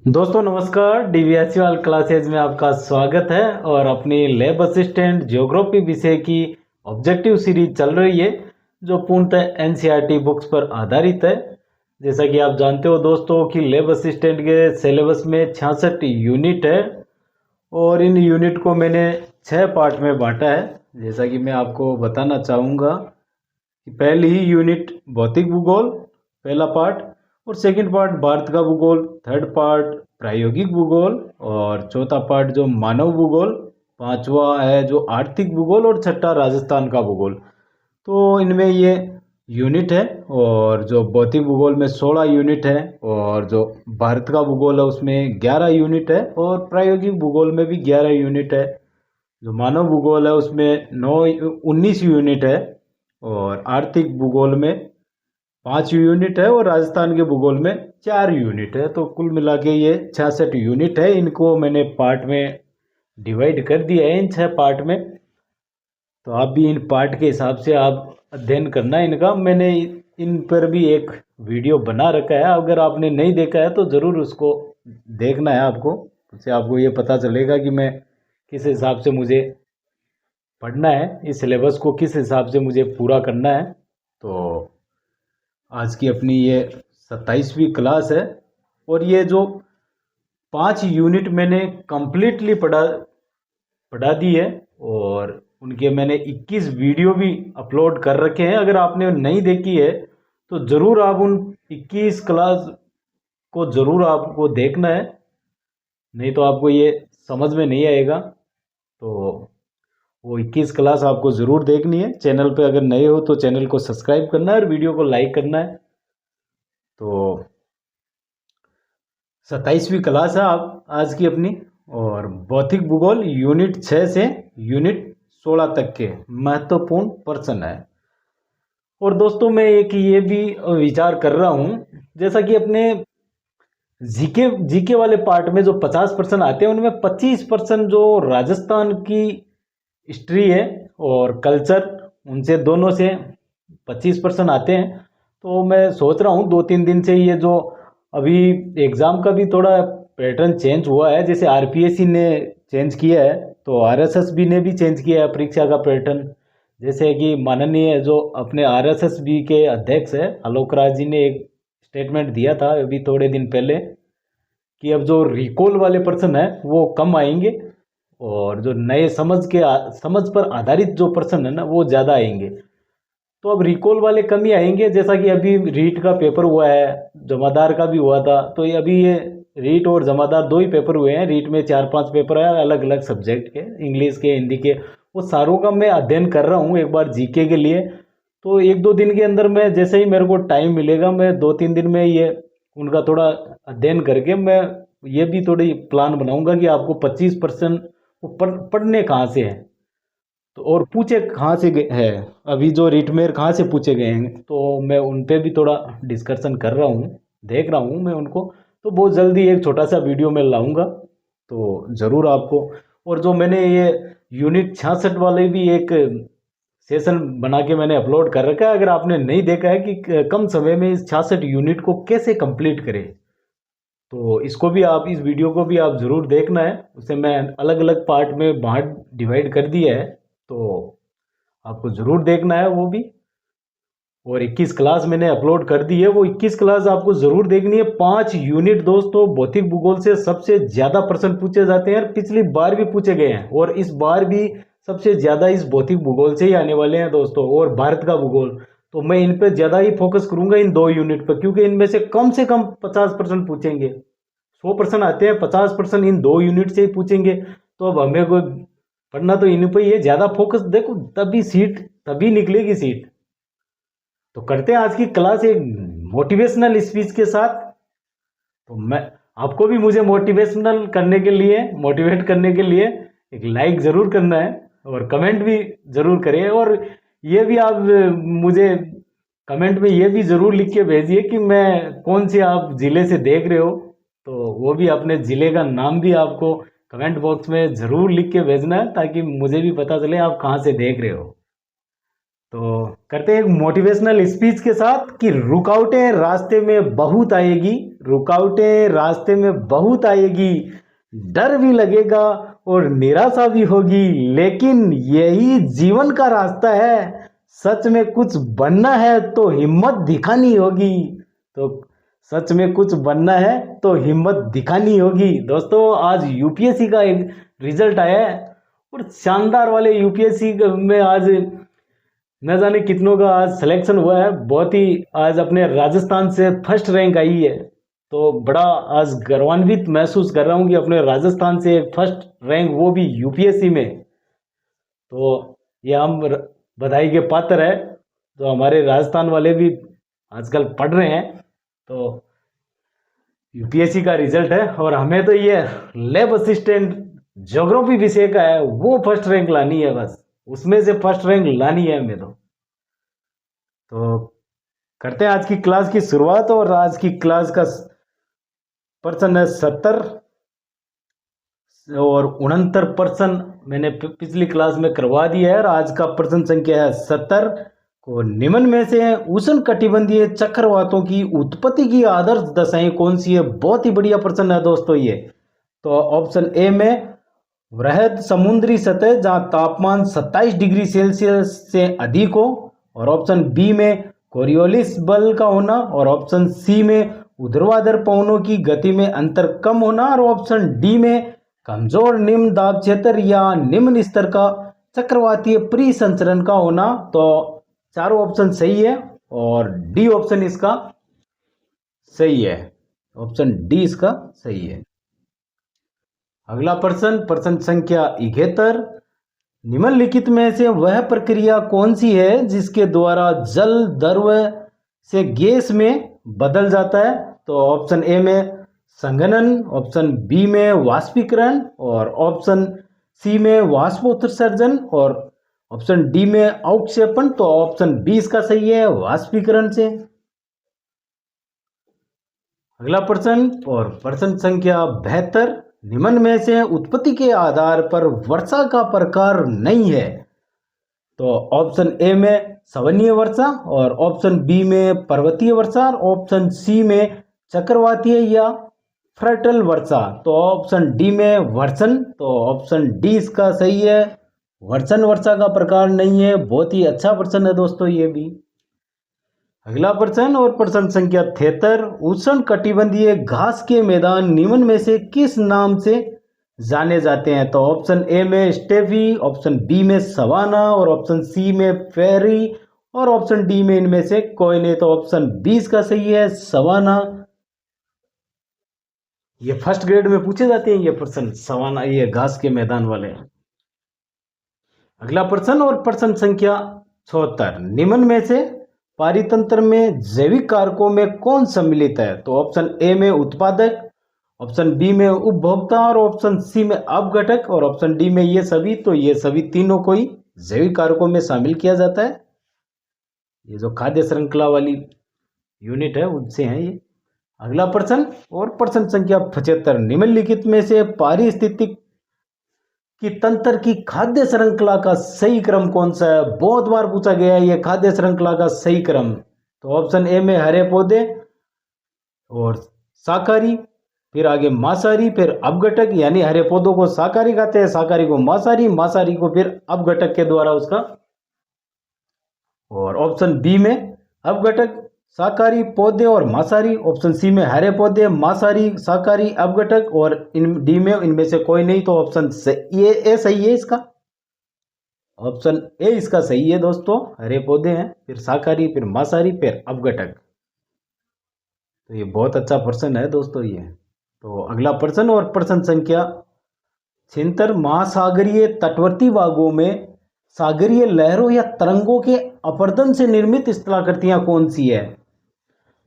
दोस्तों नमस्कार, डीवीएससी क्लासेज में आपका स्वागत है। और अपनी लैब असिस्टेंट ज्योग्राफी विषय की ऑब्जेक्टिव सीरीज चल रही है जो पूर्णतः एनसीईआरटी बुक्स पर आधारित है। जैसा कि आप जानते हो दोस्तों कि लैब असिस्टेंट के सिलेबस में 66 यूनिट है और इन यूनिट को मैंने 6 पार्ट में बांटा है। जैसा कि मैं आपको बताना चाहूँगा कि पहली ही यूनिट भौतिक भूगोल पहला पार्ट, और सेकंड पार्ट भारत का भूगोल, थर्ड पार्ट प्रायोगिक भूगोल, और चौथा पार्ट जो मानव भूगोल, पांचवा है जो आर्थिक भूगोल, और छठा राजस्थान का भूगोल। तो इनमें ये यूनिट है। और जो भौतिक भूगोल में 16 यूनिट है, और जो भारत का भूगोल है उसमें 11 यूनिट है, और प्रायोगिक भूगोल में भी 11 यूनिट है। जो मानव भूगोल है उसमें 19 यूनिट है, और आर्थिक भूगोल में 5 यूनिट है, और राजस्थान के भूगोल में 4 यूनिट है। तो कुल मिला के ये 66 यूनिट है। इनको मैंने पार्ट में डिवाइड कर दिया है इन 6 पार्ट में। तो आप भी इन पार्ट के हिसाब से आप अध्ययन करना है इनका। मैंने इन पर भी एक वीडियो बना रखा है, अगर आपने नहीं देखा है तो ज़रूर उसको देखना है आपको। उससे आपको ये पता चलेगा कि मैं किस हिसाब से मुझे पढ़ना है, इस सिलेबस को किस हिसाब से मुझे पूरा करना है। तो आज की अपनी ये 27वीं क्लास है, और ये जो 5 यूनिट मैंने कंप्लीटली पढ़ा दी है, और उनके मैंने 21 वीडियो भी अपलोड कर रखे हैं। अगर आपने नहीं देखी है तो ज़रूर आप उन 21 क्लास को ज़रूर आपको देखना है, नहीं तो आपको ये समझ में नहीं आएगा। तो वो 21 क्लास आपको ज़रूर देखनी है। चैनल पे अगर नए हो तो चैनल को सब्सक्राइब करना है और वीडियो को लाइक करना है। तो 27वीं क्लास है आप आज की अपनी, और भौतिक भूगोल यूनिट 6 से यूनिट 16 तक के महत्वपूर्ण प्रश्न है। और दोस्तों मैं एक ये भी विचार कर रहा हूँ, जैसा कि अपने जीके वाले पार्ट में जो 50% आते हैं उनमें 25% जो राजस्थान की हिस्ट्री है और कल्चर, उनसे दोनों से 25% आते हैं। तो मैं सोच रहा हूँ 2-3 दिन से ये जो अभी एग्ज़ाम का भी थोड़ा पैटर्न चेंज हुआ है, जैसे आरपीएससी ने चेंज किया है तो आरएसएसबी ने भी चेंज किया है परीक्षा का पैटर्न। जैसे कि माननीय जो अपने आरएसएसबी के अध्यक्ष है आलोक राज जी ने एक स्टेटमेंट दिया था अभी थोड़े दिन पहले कि अब जो रिकॉल वाले प्रश्न है वो कम आएंगे, और जो नए समझ पर आधारित जो प्रश्न है ना वो ज़्यादा आएंगे। तो अब रिकॉल वाले कम ही आएंगे। जैसा कि अभी रीट का पेपर हुआ है, जमादार का भी हुआ था, तो ये अभी ये रीट और जमादार 2 ही पेपर हुए हैं। रीट में 4-5 पेपर है अलग अलग सब्जेक्ट के, इंग्लिश के, हिंदी के। वो सारों का मैं अध्ययन कर रहा हूँ एक बार जीके के लिए। तो 1-2 दिन के अंदर मैं, जैसे ही मेरे को टाइम मिलेगा, मैं 2-3 दिन में ये उनका थोड़ा अध्ययन करके मैं ये भी थोड़ी प्लान बनाऊंगा कि आपको 25% पढ़ने कहाँ से हैं तो, और पूछे कहाँ से है, अभी जो रिटमेयर कहाँ से पूछे गए हैं, तो मैं उन पे भी थोड़ा डिस्कशन कर रहा हूँ, देख रहा हूँ मैं उनको। तो बहुत जल्दी एक छोटा सा वीडियो मैं लाऊंगा, तो ज़रूर आपको। और जो मैंने ये यूनिट 66 वाले भी एक सेशन बना के मैंने अपलोड कर रखा है, अगर आपने नहीं देखा है कि कम समय में इस 66 यूनिट को कैसे कंप्लीट करें, तो इसको भी आप, इस वीडियो को भी आप ज़रूर देखना है। उसे मैं अलग अलग पार्ट में बांट डिवाइड कर दिया है, तो आपको ज़रूर देखना है वो भी। और 21 क्लास मैंने अपलोड कर दी है, वो 21 क्लास आपको ज़रूर देखनी है। 5 यूनिट दोस्तों भौतिक भूगोल से सबसे ज़्यादा प्रश्न पूछे जाते हैं, और पिछली बार भी पूछे गए हैं, और इस बार भी सबसे ज़्यादा इस भौतिक भूगोल से ही आने वाले हैं दोस्तों। और भारत का भूगोल तो मैं इन पर ज़्यादा ही फोकस करूंगा, इन 2 यूनिट पर, क्योंकि इनमें से कम 50% पूछेंगे। 100% आते हैं, 50% इन 2 यूनिट से ही पूछेंगे। तो अब हमें कोई पढ़ना तो इन पर ही है, ज़्यादा फोकस, देखो तभी निकलेगी सीट। तो करते हैं आज की क्लास एक मोटिवेशनल स्पीच के साथ। तो मैं आपको भी मुझे मोटिवेट करने के लिए एक लाइक ज़रूर करना है, और कमेंट भी ज़रूर करें। और ये भी आप मुझे कमेंट में ये भी ज़रूर लिख के भेजिए कि मैं कौन से आप ज़िले से देख रहे हो, तो वो भी अपने ज़िले का नाम भी आपको कमेंट बॉक्स में ज़रूर लिख के भेजना है, ताकि मुझे भी पता चले आप कहाँ से देख रहे हो। तो करते हैं एक मोटिवेशनल स्पीच के साथ कि रुकावटें रास्ते में बहुत आएगी, रुकावटें रास्ते में बहुत आएगी, डर भी लगेगा और निराशा भी होगी, लेकिन यही जीवन का रास्ता है। सच में कुछ बनना है तो हिम्मत दिखानी होगी। तो सच में कुछ बनना है तो हिम्मत दिखानी होगी। दोस्तों, आज यूपीएससी का एक रिजल्ट आया है और शानदार वाले यूपीएससी में आज न जाने कितनों का आज सिलेक्शन हुआ है। बहुत ही आज अपने राजस्थान से फर्स्ट रैंक आई है, तो बड़ा आज गर्वान्वित महसूस कर रहा हूँ कि अपने राजस्थान से एक फर्स्ट रैंक, वो भी यूपीएससी में। तो ये हम बधाई के पात्र है। तो हमारे राजस्थान वाले भी आजकल पढ़ रहे हैं। तो यूपीएससी का रिजल्ट है और हमें तो ये लैब असिस्टेंट ज्योग्राफी विषय का है, वो फर्स्ट रैंक लानी है। बस उसमें से फर्स्ट रैंक लानी है हमें। तो करते हैं आज की क्लास की शुरुआत। और आज की क्लास का पर्सन है 70 और 69% मैंने पिछली क्लास में करवा दिया है। और आज का प्रश्न संख्या है 70 को निम्न में से उष्ण कटिबंधीय चक्रवातों की उत्पत्ति की आदर्श दशाएं कौन सी है। बहुत ही बढ़िया प्रश्न है दोस्तों ये। तो ऑप्शन ए में वृहद समुद्री सतह जहां तापमान 27 डिग्री सेल्सियस से अधिक हो, और ऑप्शन बी में कोरियोलिस बल का होना, और ऑप्शन सी में ऊर्ध्वाधर पवनों की गति में अंतर कम होना, और ऑप्शन डी में कमजोर निम्न दाब क्षेत्र या निम्न स्तर का चक्रवातीय परिसंचरण का होना। तो चारों ऑप्शन सही है और डी ऑप्शन इसका सही है। ऑप्शन डी इसका सही है। अगला प्रश्न संख्या 71, निम्नलिखित में से वह प्रक्रिया कौन सी है जिसके द्वारा जल द्रव से गैस में बदल जाता है। तो ऑप्शन ए में संघनन, ऑप्शन बी में वाष्पीकरण, और ऑप्शन सी में वाष्पोत्सर्जन, और ऑप्शन डी में अवक्षेपण। तो ऑप्शन बी इसका सही है, वाष्पीकरण से। अगला प्रश्न और प्रश्न संख्या 72, निम्न में से उत्पत्ति के आधार पर वर्षा का प्रकार नहीं है। तो ऑप्शन ए में सवनीय वर्षा, और ऑप्शन बी में पर्वतीय वर्षा, और ऑप्शन सी में चक्रवातीय या फ्रैटल वर्षा। तो ऑप्शन डी में वर्षण। तो ऑप्शन डी इसका सही है, वर्षण वर्षा का प्रकार नहीं है। बहुत ही अच्छा प्रश्न है दोस्तों ये भी। अगला प्रश्न और प्रश्न संख्या 73, उष्ण कटिबंधीय घास के मैदान निम्न में से किस नाम से जाने जाते हैं। तो ऑप्शन ए में स्टेफी, ऑप्शन बी में सवाना, और ऑप्शन सी में फेरी, और ऑप्शन डी में इनमें से कोई नहीं। तो ऑप्शन बी इसका सही है, सवाना। ये फर्स्ट ग्रेड में पूछे जाते हैं ये प्रश्न, सवाना, ये घास के मैदान वाले। अगला प्रश्न और प्रश्न संख्या 74, निम्न में से पारितंत्र में जैविक कारकों में कौन सम्मिलित है। तो ऑप्शन ए में उत्पादक, ऑप्शन बी में उपभोक्ता, और ऑप्शन सी में अपघटक, और ऑप्शन डी में ये सभी। तो ये सभी तीनों को ही जैविक कारकों में शामिल किया जाता है। ये जो खाद्य श्रृंखला वाली यूनिट है उनसे है ये। अगला प्रश्न और प्रश्न संख्या 75, निम्नलिखित में से पारिस्थितिक कि तंत्र की खाद्य श्रृंखला का सही क्रम कौन सा है। बहुत बार पूछा गया है ये खाद्य श्रृंखला का सही क्रम। तो ऑप्शन ए में हरे पौधे और शाकाहारी, फिर आगे मांसाहारी, फिर अपघटक, यानी हरे पौधों को शाकाहारी खाते हैं, शाकाहारी को मांसाहारी, मांसाहारी को फिर अपघटक के द्वारा उसका। और ऑप्शन बी में अपघटक, शाकाहारी, पौधे और मांसाहारी। ऑप्शन सी में हरे पौधे, मांसाहारी, शाकाहारी, अपघटक, और इन डी में इनमें से कोई नहीं। तो ऑप्शन ए सही है इसका। ऑप्शन ए इसका सही है दोस्तों, हरे पौधे हैं, फिर शाकाहारी, फिर मांसाहारी, फिर अपघटक। तो ये बहुत अच्छा प्रश्न है दोस्तों ये। तो अगला प्रश्न और प्रश्न संख्या 76, महासागरीय तटवर्ती भागों में सागरीय लहरों या तरंगों के अपरदन से निर्मित स्थलाकृतियां कौन सी है।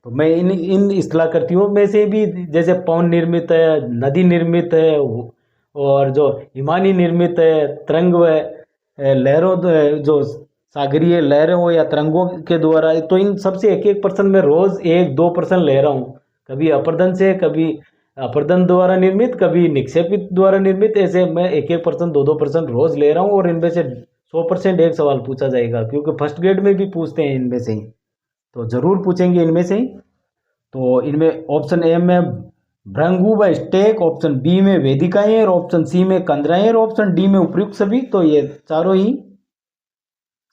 तो मैं इन स्थलाकृतियों में से भी, जैसे पवन निर्मित है, नदी निर्मित है, और जो हिमानी निर्मित है, तरंग लहरों, जो सागरीय लहरों या तरंगों के द्वारा, तो इन सबसे एक एक प्रश्न में रोज 1-2 प्रश्न ले रहा हूँ। कभी अपरदन से, कभी अपरदन द्वारा निर्मित, कभी निक्षेपित द्वारा निर्मित, ऐसे मैं एक एक प्रश्न 2-2 प्रश्न रोज ले रहा हूँ। और इनमें से 100% एक सवाल पूछा जाएगा, क्योंकि फर्स्ट ग्रेड में भी पूछते हैं इनमें से ही, तो जरूर पूछेंगे इनमें से ही। तो इनमें ऑप्शन ए में भृंगु व स्टेक, ऑप्शन बी में वेदिकाएं, और ऑप्शन सी में कंदराएं, और ऑप्शन डी में उपयुक्त सभी। तो ये चारों ही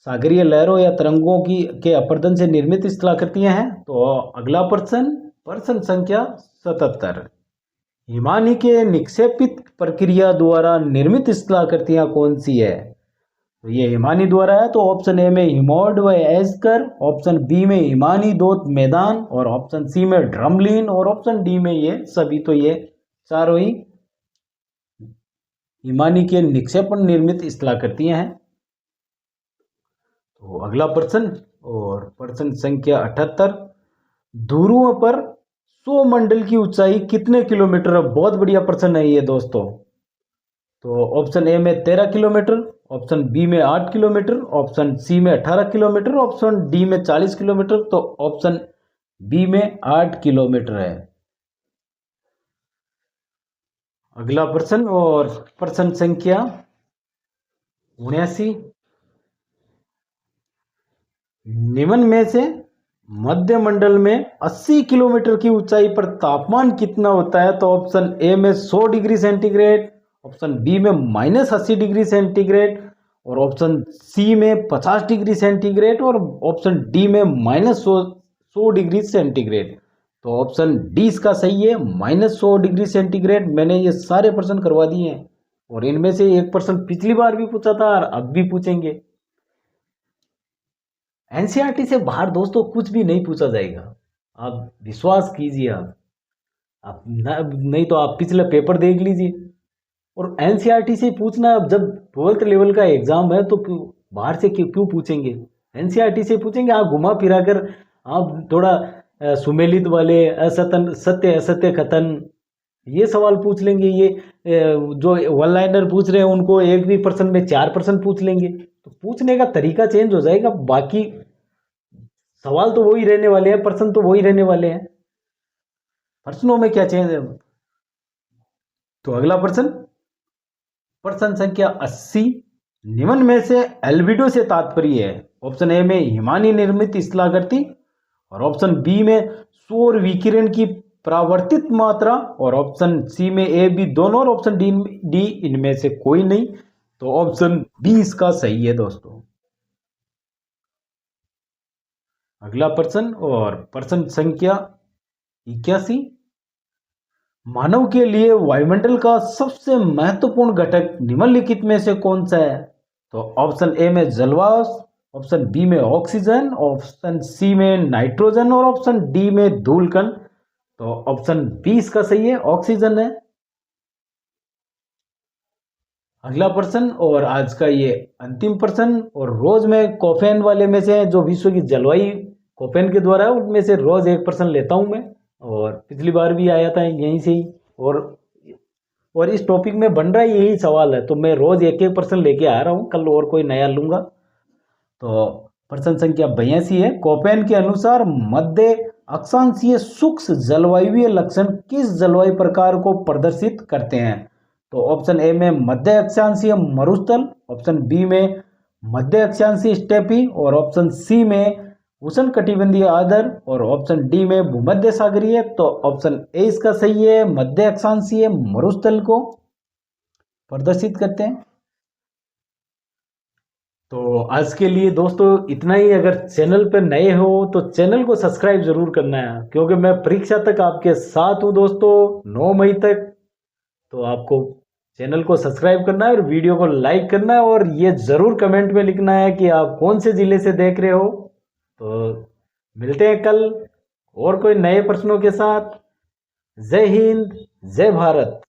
सागरीय लहरों या तरंगों की के अपरदन से निर्मित स्थलाकृतियां हैं। तो अगला प्रश्न संख्या 77, हिमानी के निक्षेपित प्रक्रिया द्वारा निर्मित स्थलाकृतियां कौन सी है? तो ये हिमानी द्वारा है। तो ऑप्शन ए में हिमोड व एस्कर, ऑप्शन बी में हिमानी दोत मैदान, और ऑप्शन सी में ड्रमलिन, और ऑप्शन डी में ये सभी। तो ये चारों ही हिमानी के निक्षेपण निर्मित स्थलाकृतियां हैं। तो अगला प्रश्न और प्रश्न संख्या 78, ध्रुवों पर सौमंडल की ऊंचाई कितने किलोमीटर है? बहुत बढ़िया प्रश्न है ये दोस्तों। तो ऑप्शन ए में 13 किलोमीटर, ऑप्शन बी में 8 किलोमीटर, ऑप्शन सी में 18 किलोमीटर, ऑप्शन डी में 40 किलोमीटर। तो ऑप्शन बी में 8 किलोमीटर है। अगला प्रश्न और प्रश्न संख्या 79, निम्न में से मध्य मंडल में 80 किलोमीटर की ऊंचाई पर तापमान कितना होता है? तो ऑप्शन ए में 100 डिग्री सेंटीग्रेड, ऑप्शन बी में -80 डिग्री सेंटीग्रेड, और ऑप्शन सी में 50 डिग्री सेंटीग्रेड, और ऑप्शन डी में -100 डिग्री सेंटीग्रेड। तो ऑप्शन डी इसका सही है, -100 डिग्री सेंटीग्रेड। मैंने ये सारे प्रश्न करवा दिए हैं, और इनमें से एक प्रश्न पिछली बार भी पूछा था और अब भी पूछेंगे। एनसीईआरटी से बाहर दोस्तों कुछ भी नहीं पूछा जाएगा, आप विश्वास कीजिए। आप नहीं तो आप पिछले पेपर देख लीजिए। और एनसीईआरटी से पूछना, अब जब 12th लेवल का एग्जाम है तो क्यों बाहर से क्यों पूछेंगे? एनसीईआरटी से पूछेंगे। आप घुमा फिरा कर आप थोड़ा सुमेलित वाले सत्य असत्य कथन ये सवाल पूछ लेंगे। ये जो वन लाइनर पूछ रहे हैं उनको एक भी प्रश्न में 4 प्रश्न पूछ लेंगे। तो पूछने का तरीका चेंज हो जाएगा, बाकी सवाल तो वही रहने वाले हैं, प्रश्न तो वही रहने वाले हैं, प्रश्नों में क्या चेंज है। तो अगला प्रश्न संख्या 80, निम्न में से एल्बिडो से तात्पर्य है? ऑप्शन ए में हिमानी निर्मित स्थलाकृति, और ऑप्शन बी में सौर विकिरण की परावर्तित मात्रा, और ऑप्शन सी में ए बी दोनों, और ऑप्शन डी इनमें से कोई नहीं। तो ऑप्शन बी इसका सही है दोस्तों। अगला प्रश्न और प्रश्न संख्या 81, मानव के लिए वायुमंडल का सबसे महत्वपूर्ण घटक निम्नलिखित में से कौन सा है? तो ऑप्शन ए में जलवाष्प, ऑप्शन बी में ऑक्सीजन, ऑप्शन सी में नाइट्रोजन, और ऑप्शन डी में धूलकण। तो ऑप्शन बी इसका सही है, ऑक्सीजन है। अगला प्रश्न और आज का ये अंतिम प्रश्न, और रोज मैं कोफेन वाले में से जो विश्व की जलवायु कोफेन के द्वारा है उनमें से रोज एक प्रश्न लेता हूं मैं, और पिछली बार भी आया था यहीं से ही, और इस टॉपिक में बन रहा है यही सवाल है। तो मैं रोज एक एक प्रश्न लेके आ रहा हूं, कल और कोई नया लूंगा। तो प्रश्न संख्या 82 है, कोपेन के अनुसार मध्य अक्षांशीय शुष्क जलवायुवीय लक्षण किस जलवायु प्रकार को प्रदर्शित करते हैं? तो ऑप्शन ए में मध्य अक्षांशीय मरुस्थल, ऑप्शन बी में मध्य अक्षांशीय स्टेपी, और ऑप्शन सी में उष्ण कटिबंधीय आर्द्र, और ऑप्शन डी में भूमध्य सागरीय। तो ऑप्शन ए इसका सही है, मध्य अक्षांशीय मरुस्थल को प्रदर्शित करते हैं। तो आज के लिए दोस्तों इतना ही। अगर चैनल पर नए हो तो चैनल को सब्सक्राइब जरूर करना है, क्योंकि मैं परीक्षा तक आपके साथ हूं दोस्तों, 9 मई तक। तो आपको चैनल को सब्सक्राइब करना है और वीडियो को लाइक करना है, और ये ज़रूर कमेंट में लिखना है कि आप कौन से ज़िले से देख रहे हो। तो मिलते हैं कल और कोई नए प्रश्नों के साथ। जय हिंद, जय भारत।